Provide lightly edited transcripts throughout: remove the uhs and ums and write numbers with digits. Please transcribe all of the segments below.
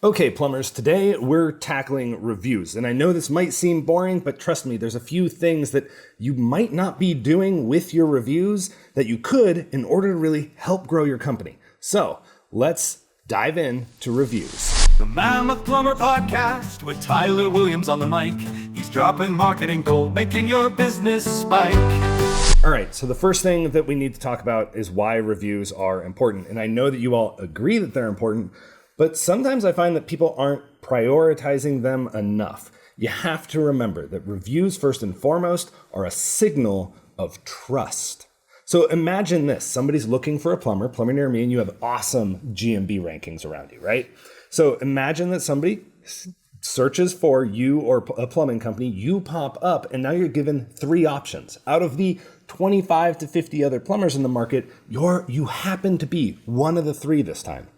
Okay, plumbers, today we're tackling reviews. And I know this might seem boring, but trust me, there's a few things that you might not be doing with your reviews that you could in order to really help grow your company. So let's dive in to reviews. The Mammoth Plumber Podcast with Tyler Williams on the mic. He's dropping marketing gold, making your business spike. All right, so the first thing that we need to talk about is why reviews are important. And I know that you all agree that they're important, but sometimes I find that people aren't prioritizing them enough. You have to remember that reviews, first and foremost, are a signal of trust. So imagine this. Somebody's looking for a plumber near me, and you have awesome GMB rankings around you, right? So imagine that somebody searches for you or a plumbing company, you pop up, and now you're given 3 options. Out of the 25 to 50 other plumbers in the market, you happen to be one of the 3 this time.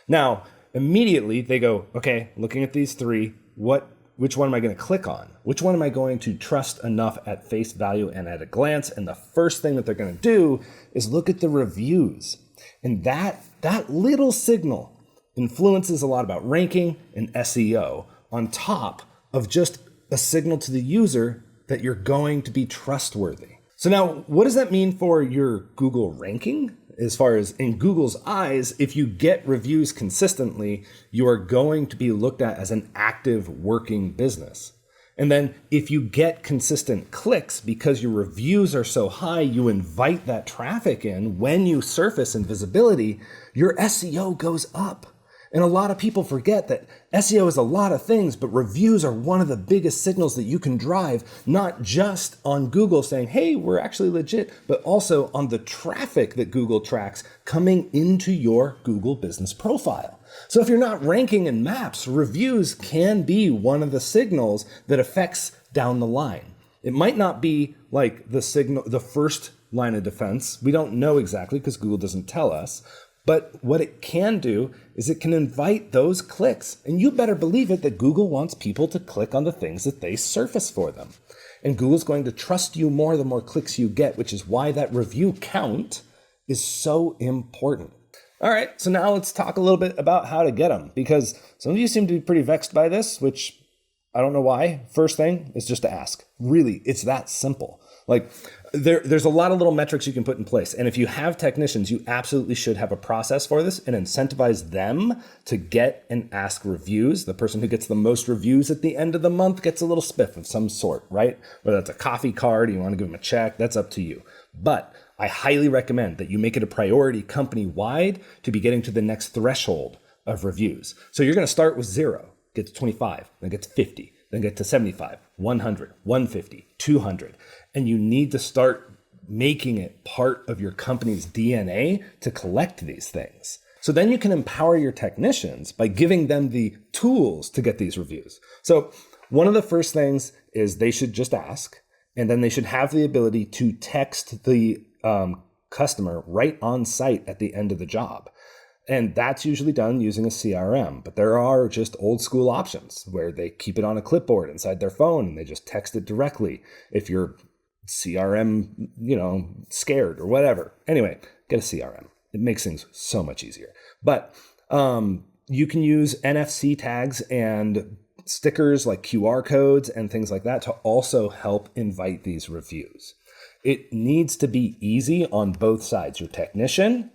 Now, immediately they go, okay, looking at these 3, which one am I going to click on? Which one am I going to trust enough at face value and at a glance? And the first thing that they're going to do is look at the reviews. And that little signal influences a lot about ranking and SEO on top of just a signal to the user that you're going to be trustworthy. So now, what does that mean for your Google ranking? As far as in Google's eyes, if you get reviews consistently, you are going to be looked at as an active working business. And then if you get consistent clicks because your reviews are so high, you invite that traffic in. When you surface in visibility, your SEO goes up. And a lot of people forget that SEO is a lot of things, but reviews are one of the biggest signals that you can drive, not just on Google saying, hey, we're actually legit, but also on the traffic that Google tracks coming into your Google business profile. So if you're not ranking in maps, reviews can be one of the signals that affects down the line. It might not be like the first line of defense. We don't know exactly because Google doesn't tell us. But what it can do is it can invite those clicks. And you better believe it that Google wants people to click on the things that they surface for them. And Google's going to trust you more the more clicks you get, which is why that review count is so important. All right, so now let's talk a little bit about how to get them, because some of you seem to be pretty vexed by this, which I don't know why. First thing is just to ask. Really, it's that simple. Like there's a lot of little metrics you can put in place. And if you have technicians, you absolutely should have a process for this and incentivize them to get and ask reviews. The person who gets the most reviews at the end of the month gets a little spiff of some sort, right? Whether that's a coffee card, you want to give them a check, that's up to you. But I highly recommend that you make it a priority company-wide to be getting to the next threshold of reviews. So you're going to start with 0, get to 25, then get to 50, then get to 75, 100, 150, 200. And you need to start making it part of your company's DNA to collect these things. So then you can empower your technicians by giving them the tools to get these reviews. So one of the first things is they should just ask, and then they should have the ability to text the customer right on site at the end of the job. And that's usually done using a CRM, but there are just old school options where they keep it on a clipboard inside their phone and they just text it directly. If you're CRM, scared or whatever. Anyway, get a CRM. It makes things so much easier. But you can use NFC tags and stickers like QR codes and things like that to also help invite these reviews. It needs to be easy on both sides. Your technician,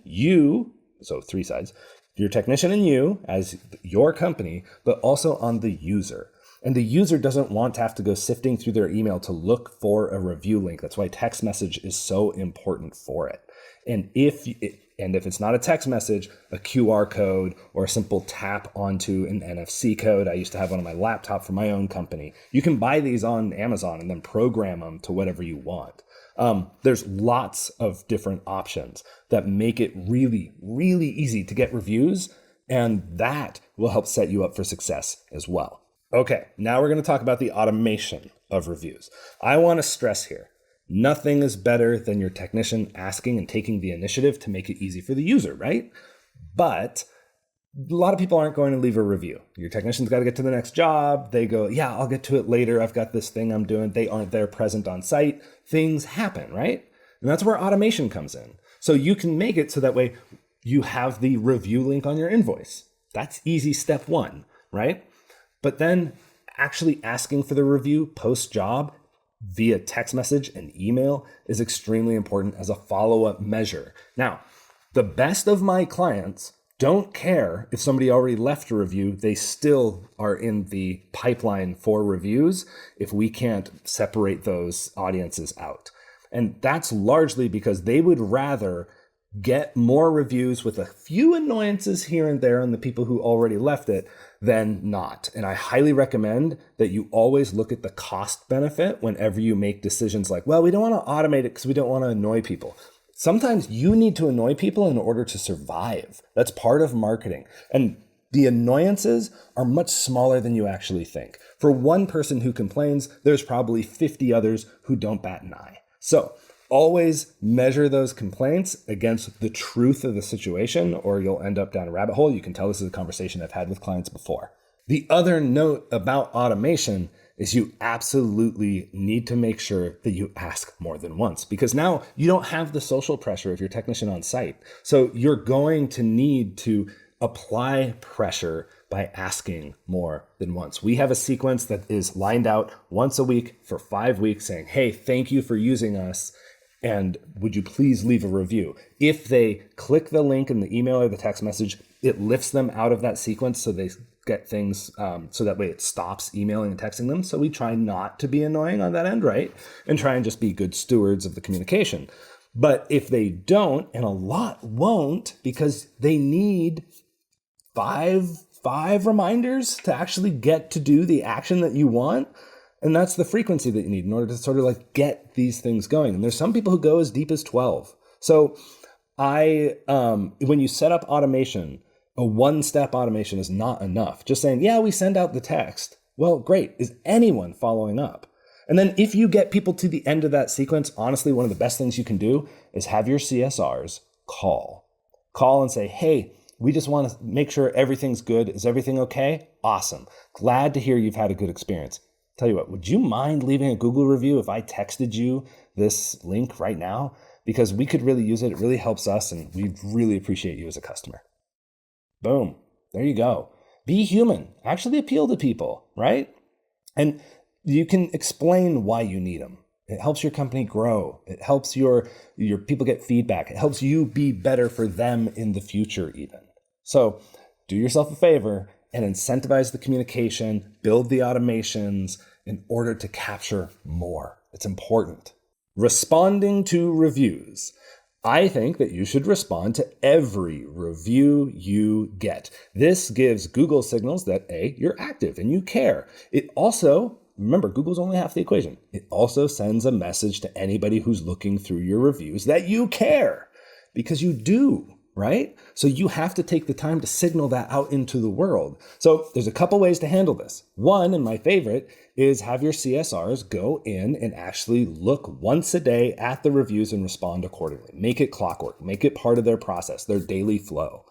so 3 sides, your technician and you as your company, but also on the user. And the user doesn't want to have to go sifting through their email to look for a review link. That's why text message is so important for it. And if it's not a text message, a QR code or a simple tap onto an NFC code. I used to have one on my laptop for my own company. You can buy these on Amazon and then program them to whatever you want. There's lots of different options that make it really, really easy to get reviews, and that will help set you up for success as well. Okay, now we're going to talk about the automation of reviews. I want to stress here, nothing is better than your technician asking and taking the initiative to make it easy for the user, right? But a lot of people aren't going to leave a review. Your technician's got to get to the next job. They go, yeah, I'll get to it later. I've got this thing I'm doing. They aren't there present on site. Things happen, right? And that's where automation comes in. So you can make it so that way you have the review link on your invoice. That's easy step 1. right? But then actually asking for the review post-job via text message and email is extremely important as a follow-up measure. Now, the best of my clients don't care if somebody already left a review. They still are in the pipeline for reviews if we can't separate those audiences out. And that's largely because they would rather get more reviews with a few annoyances here and there on the people who already left it than not. And I highly recommend that you always look at the cost benefit whenever you make decisions like, well, we don't want to automate it because we don't want to annoy people. Sometimes you need to annoy people in order to survive. That's part of marketing. And the annoyances are much smaller than you actually think. For one person who complains, there's probably 50 others who don't bat an eye. So always measure those complaints against the truth of the situation, or you'll end up down a rabbit hole. You can tell this is a conversation I've had with clients before. The other note about automation is you absolutely need to make sure that you ask more than once, because now you don't have the social pressure of your technician on site. So you're going to need to apply pressure by asking more than once. We have a sequence that is lined out once a week for 5 weeks saying, hey, thank you for using us. And would you please leave a review? If they click the link in the email or the text message, it lifts them out of that sequence so they get things, so that way it stops emailing and texting them. So we try not to be annoying on that end, right? And try and just be good stewards of the communication. But if they don't, and a lot won't, because they need five reminders to actually get to do the action that you want. And that's the frequency that you need in order to sort of like get these things going. And there's some people who go as deep as 12. So when you set up automation, a one-step automation is not enough. Just saying, yeah, we send out the text. Well, great. Is anyone following up? And then if you get people to the end of that sequence, honestly, one of the best things you can do is have your CSRs call and say, hey, we just want to make sure everything's good. Is everything okay? Awesome. Glad to hear you've had a good experience. Tell you what, would you mind leaving a Google review if I texted you this link right now? Because we could really use it. It really helps us, and we really appreciate you as a customer. Boom. There you go. Be human. Actually appeal to people, right? And you can explain why you need them. It helps your company grow. It helps your people get feedback. It helps you be better for them in the future even. So do yourself a favor and incentivize the communication, build the automations in order to capture more. It's important. Responding to reviews. I think that you should respond to every review you get. This gives Google signals that A, you're active and you care. It also, remember, Google's only half the equation. It also sends a message to anybody who's looking through your reviews that you care, because you do. Right? So you have to take the time to signal that out into the world. So there's a couple ways to handle this. One, and my favorite, is have your CSRs go in and actually look once a day at the reviews and respond accordingly. Make it clockwork. Make it part of their process, their daily flow.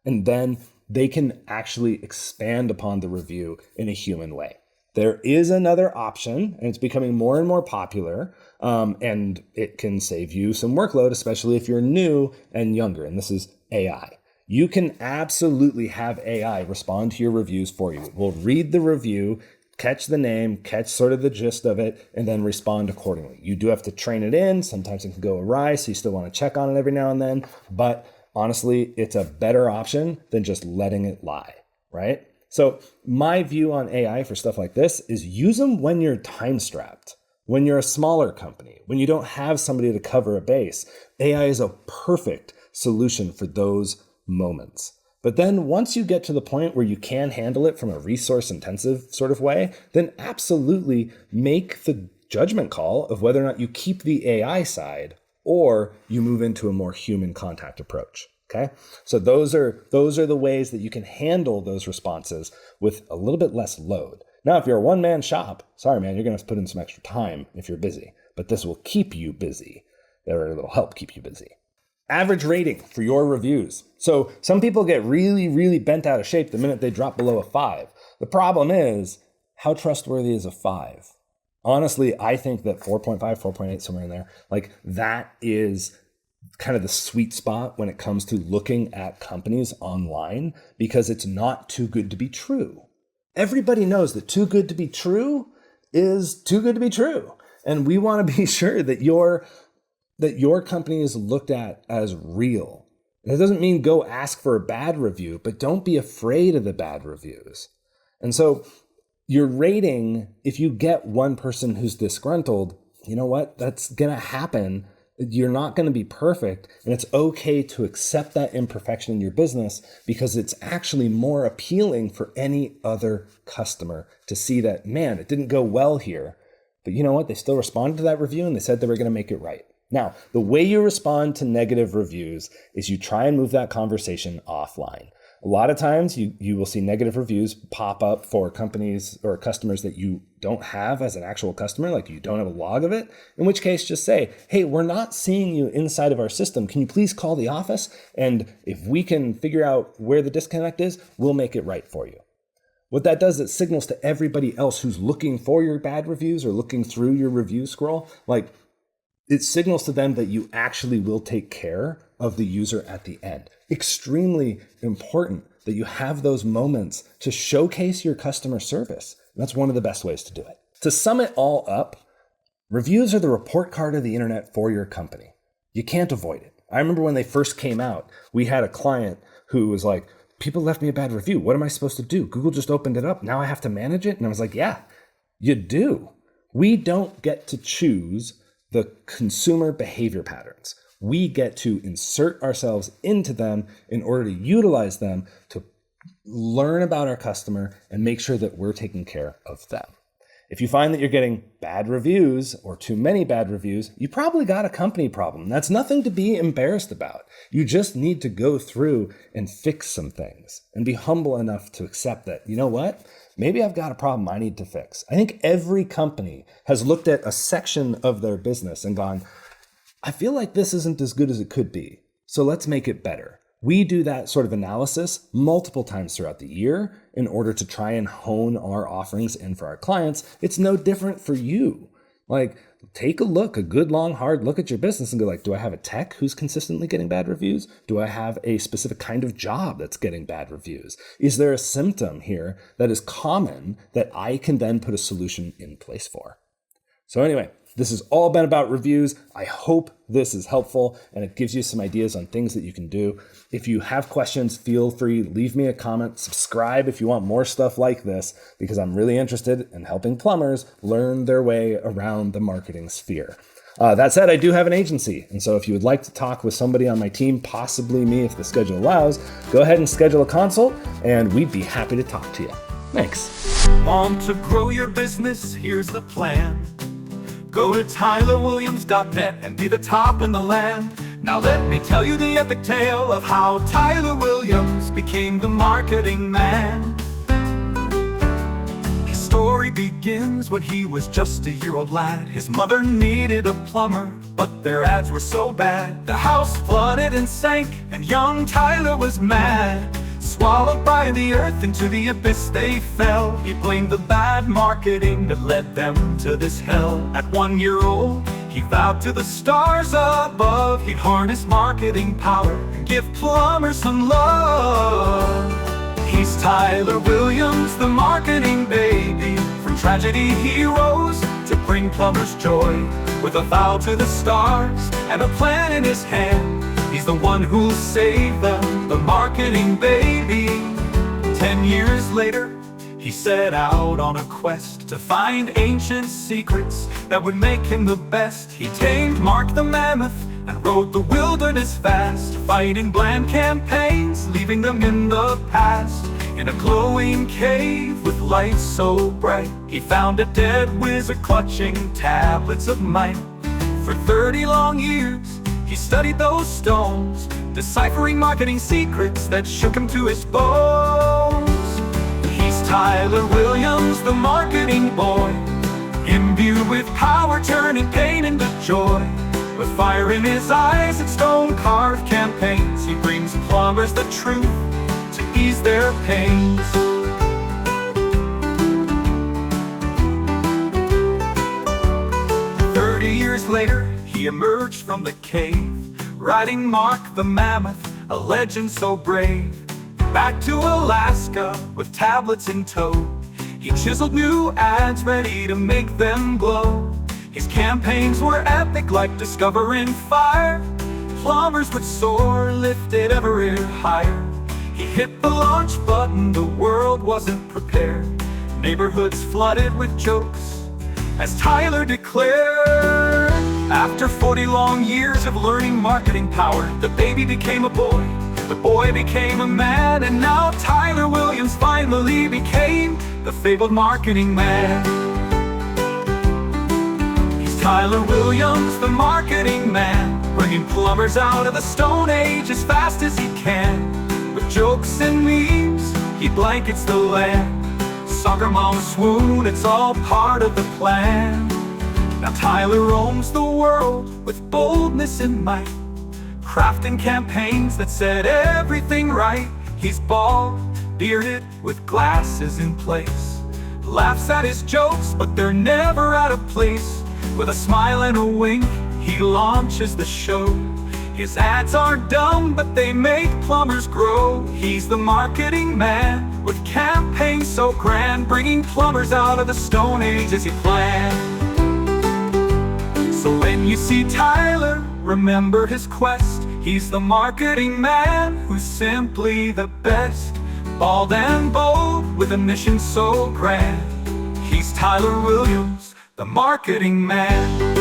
And then they can actually expand upon the review in a human way. There is another option, and it's becoming more and more popular, and it can save you some workload, especially if you're new and younger, and this is AI. You can absolutely have AI respond to your reviews for you. It will read the review, catch the name, catch sort of the gist of it, and then respond accordingly. You do have to train it in. Sometimes it can go awry, so you still want to check on it every now and then, but honestly, it's a better option than just letting it lie, right? So my view on AI for stuff like this is use them when you're time strapped, when you're a smaller company, when you don't have somebody to cover a base. AI is a perfect solution for those moments. But then once you get to the point where you can handle it from a resource intensive sort of way, then absolutely make the judgment call of whether or not you keep the AI side or you move into a more human contact approach. Okay, so those are the ways that you can handle those responses with a little bit less load. Now, if you're a one-man shop, sorry, man, you're going to have to put in some extra time if you're busy, but this will keep you busy, or it'll help keep you busy. Average rating for your reviews. So some people get really, really bent out of shape the minute they drop below a 5. The problem is, how trustworthy is a 5? Honestly, I think that 4.5, 4.8, somewhere in there, like that is kind of the sweet spot when it comes to looking at companies online, because it's not too good to be true. Everybody knows that too good to be true is too good to be true. And we want to be sure that your company is looked at as real. That doesn't mean go ask for a bad review, but don't be afraid of the bad reviews. And so your rating, if you get one person who's disgruntled, you know what? That's going to happen. You're not going to be perfect. And it's okay to accept that imperfection in your business because it's actually more appealing for any other customer to see that, man, it didn't go well here. But you know what? They still responded to that review and they said they were going to make it right. Now, the way you respond to negative reviews is you try and move that conversation offline. A lot of times you will see negative reviews pop up for companies or customers that you don't have as an actual customer, like you don't have a log of it, in which case just say, hey, we're not seeing you inside of our system. Can you please call the office? And if we can figure out where the disconnect is, we'll make it right for you. What that does, it signals to everybody else who's looking for your bad reviews or looking through your review scroll, like it signals to them that you actually will take care of the user at the end. Extremely important that you have those moments to showcase your customer service. And that's one of the best ways to do it. To sum it all up, reviews are the report card of the internet for your company. You can't avoid it. I remember when they first came out, we had a client who was like, people left me a bad review. What am I supposed to do? Google just opened it up. Now I have to manage it. And I was like, yeah, you do. We don't get to choose the consumer behavior patterns. We get to insert ourselves into them in order to utilize them to learn about our customer and make sure that we're taking care of them. If you find that you're getting bad reviews or too many bad reviews, you probably got a company problem. That's nothing to be embarrassed about. You just need to go through and fix some things and be humble enough to accept that, you know what? Maybe I've got a problem I need to fix. I think every company has looked at a section of their business and gone, I feel like this isn't as good as it could be, so let's make it better. We do that sort of analysis multiple times throughout the year in order to try and hone our offerings in for our clients. It's no different for you. Like, take a look, a good, long, hard look at your business and go like, do I have a tech who's consistently getting bad reviews? Do I have a specific kind of job that's getting bad reviews? Is there a symptom here that is common that I can then put a solution in place for? So anyway, this has all been about reviews. I hope this is helpful and it gives you some ideas on things that you can do. If you have questions, feel free, leave me a comment, subscribe if you want more stuff like this, because I'm really interested in helping plumbers learn their way around the marketing sphere. That said, I do have an agency. And so if you would like to talk with somebody on my team, possibly me if the schedule allows, go ahead and schedule a consult and we'd be happy to talk to you. Thanks. Want to grow your business? Here's the plan. Go to TylerWilliams.net and be the top in the land. Now let me tell you the epic tale of how Tyler Williams became the marketing man. His story begins when he was just a year-old lad. His mother needed a plumber, but their ads were so bad. The house flooded and sank, and young Tyler was mad. Swallowed by the earth, into the abyss they fell. He blamed the bad marketing that led them to this hell. At 1 year old, he vowed to the stars above he'd harness marketing power and give plumbers some love. He's Tyler Williams, the marketing baby. From tragedy he rose to bring plumbers joy. With a vow to the stars and a plan in his hand, he's the one who'll save them, the marketing baby. 10 years later, he set out on a quest to find ancient secrets that would make him the best. He tamed Mark the Mammoth and rode the wilderness fast, fighting bland campaigns, leaving them in the past. In a glowing cave with lights so bright, he found a dead wizard clutching tablets of might. For 30 long years, he studied those stones, deciphering marketing secrets that shook him to his bones. He's Tyler Williams, the marketing boy, imbued with power, turning pain into joy. With fire in his eyes and stone-carved campaigns, he brings plumbers the truth to ease their pains. 30 years later, he emerged from the cave, riding Mark the Mammoth, a legend so brave. Back to Alaska with tablets in tow, He chiseled new ads ready to make them glow. His campaigns were epic like discovering fire. Plumbers would soar, lifted ever higher. He hit the launch button, the world wasn't prepared. Neighborhoods flooded with jokes as Tyler declared. After 40 long years of learning marketing power, the baby became a boy, the boy became a man, and now Tyler Williams finally became the fabled marketing man. He's Tyler Williams, the marketing man, bringing plumbers out of the Stone Age as fast as he can. With jokes and memes, he blankets the land. Soccer moms swoon, it's all part of the plan. Now Tyler roams the world with boldness and might, crafting campaigns that set everything right. He's bald, bearded, with glasses in place, laughs at his jokes, but they're never out of place. With a smile and a wink, he launches the show. His ads are dumb, but they make plumbers grow. He's the marketing man, with campaigns so grand, bringing plumbers out of the Stone Age as he planned. So when you see Tyler, remember his quest. He's the marketing man who's simply the best. Bald and bold, with a mission so grand. He's Tyler Williams, the marketing man.